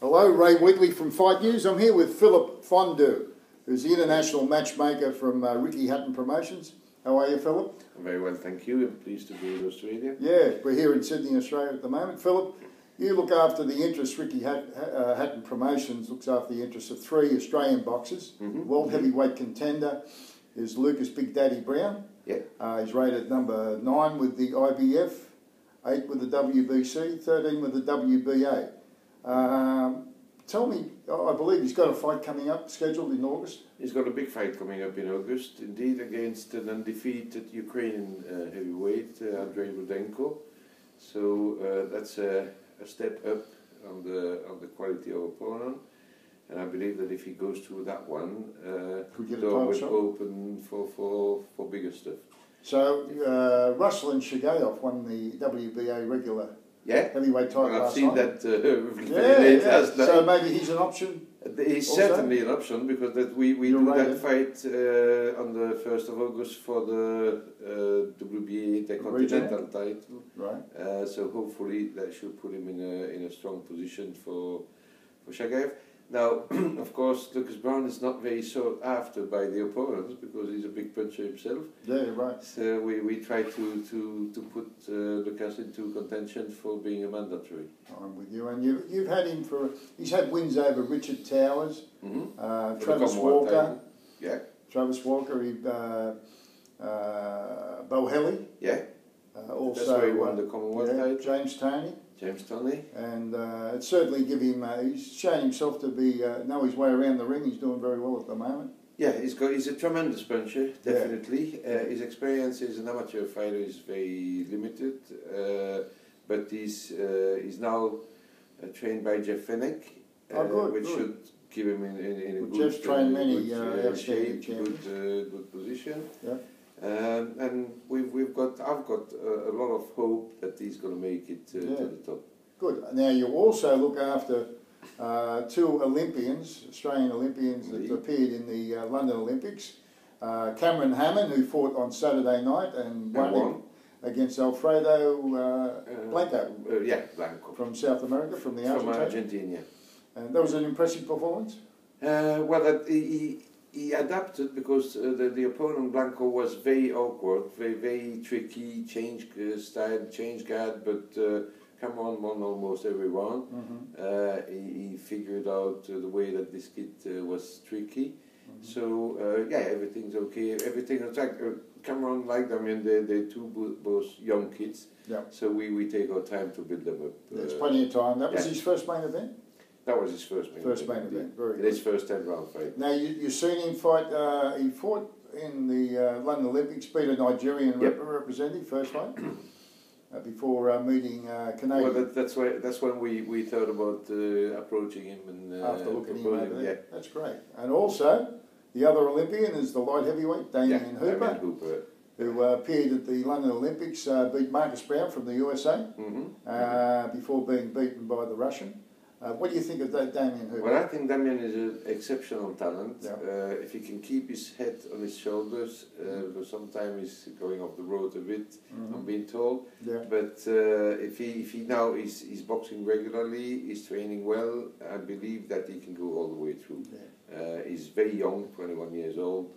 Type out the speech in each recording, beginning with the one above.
Hello, Ray Wheatley from Fightnews. I'm here with Philippe Fondu, who's the international matchmaker from Hatton Promotions. How are you, Philip? I'm very well, thank you. I'm pleased to be in Australia. Yeah, we're here in Sydney, Australia at the moment. Philip, you look after the interests, Hatton Promotions looks after the interests of 3 Australian boxers. World heavyweight contender is Lucas Big Daddy Brown. Yeah. He's rated number 9 with the IBF, 8 with the WBC, 13 with the WBA. Tell me, I believe he's got a fight coming up, scheduled in August. He's got a big fight coming up in August, indeed, against an undefeated Ukrainian heavyweight, Andrei Rudenko. So that's a step up on the quality of opponent, and I believe that if he goes through that one, the door will open for bigger stuff. So Ruslan Shagayev won the WBA regular heavyweight title last night. I've seen that last night. So maybe he's an option? He's also certainly an option, because we do that fight on the 1st of August for the WBA Intercontinental title. Right. So hopefully that should put him in a strong position for Shagayev. Now, of course, Lucas Brown is not very sought after by the opponents because he's a big puncher himself. Yeah, right. So we try to put Lucas into contention for being a mandatory. I'm with you. And you've had him he's had wins over Richard Towers, Travis Walker. Yeah. Travis Walker, Bohelli. Yeah. Also, that's where he won the Commonwealth title. James Toney. James Toney. And it certainly give him, he's shown himself to be, know his way around the ring. He's doing very well at the moment. Yeah, he's a tremendous puncher, definitely. His experience as an amateur fighter is very limited, but he's now trained by Jeff Fenech, which should give him in a good, Jeff's trained many shape, good position. Yeah. And I've got a lot of hope that he's going to make it to the top. Good. Now you also look after 2 Olympians, Australian Olympians that appeared in the London Olympics. Cameron Hammond, who fought on Saturday night and won against Alfredo Blanco. Blanco. From South America, from Argentina. And that was an impressive performance. Well, he adapted because the opponent Blanco was very awkward, very tricky, change style, change guard, but Cameron won almost every round. He figured out the way that this kid was tricky. So everything's okay. Everything was like Cameron liked them, and they're both young kids. Yeah. So we take our time to build them up. There's plenty of time. That was his first main event. That was his first main event. Very good. His first 10-round fight. Now you've seen him fight. He fought in the London Olympics, beat a Nigerian representative first fight before meeting Canadian. Well, that's when we thought about approaching him and after looking at him over there. Yeah. That's great. And also the other Olympian is the light heavyweight Damien Hooper, who appeared at the London Olympics, beat Marcus Brown from the USA before being beaten by the Russian. What do you think of that, Damien Hooper? Well, I think Damien is an exceptional talent. If he can keep his head on his shoulders, because sometimes he's going off the road a bit, I'm being told. But if he now is boxing regularly, he's training well, I believe that he can go all the way through. He's very young, 21 years old.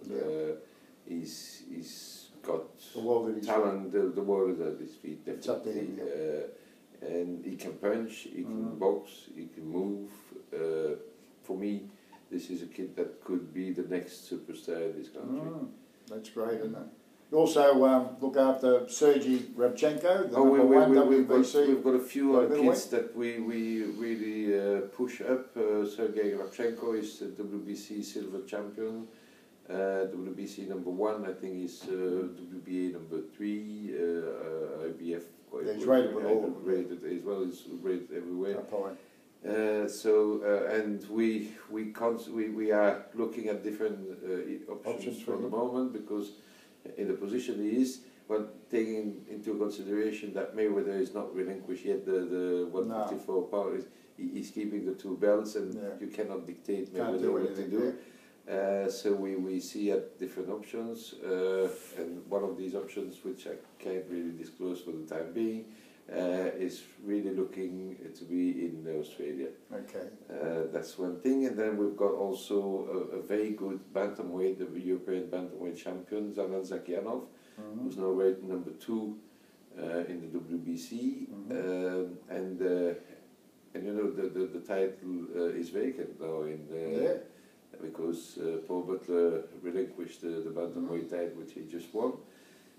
He's got talent, the world is at his feet, definitely. And he can punch, he can box, he can move. For me, this is a kid that could be the next superstar in this country. That's great, isn't it? You also look after Sergey Rabchenko, the number 1 WBC. We've got a few kids that we really push up. Sergey Rabchenko is the WBC silver champion. WBC number 1, I think he's WBA number 3, IBF. He's rated with all of them. Rated as well, he's rated everywhere. And we are looking at different options for the moment, because in the position he is, well, taking into consideration that Mayweather is not relinquished yet the 154 pounds, he's keeping the 2 belts, and you cannot dictate Mayweather what to do. So we see at different options, and one of these options, which I can't really disclose for the time being, is really looking to be in Australia. Okay. That's one thing, and then we've got also a very good bantamweight, the European bantamweight champion, Zanat Zakyanov, who's now ranked number 2 in the WBC, and you know the title is vacant now because Paul Butler relinquished the bantamweight title, which he just won.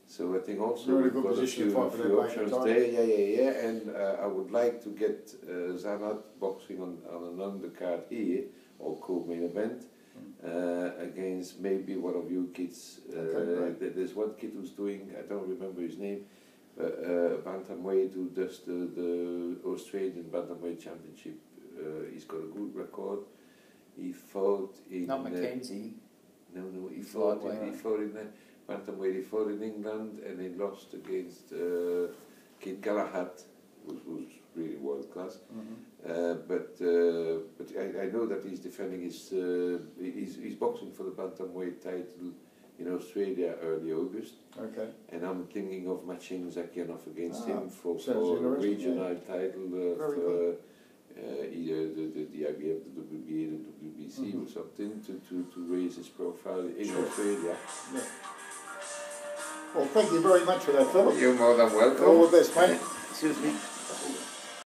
So I think also we've got a few options there. And I would like to get Zanat boxing on an undercard here, or co-main event, against maybe one of you kids. There's one kid who's doing, I don't remember his name, bantamweight, who does the Australian bantamweight championship. He's got a good record. He fought in... Not Mackenzie. No, he fought in bantamweight. He fought in England, and he lost against Kid Galahad, who's really world class. But I know that he's defending his he's boxing for the bantamweight title in Australia early August. And I'm thinking of matching Zakyanov against him for a regional title either the IBF, the WBA, the WBC or something to raise his profile in Australia. Well, thank you very much for that, Philip. You're more than welcome. All the best, mate. Excuse me.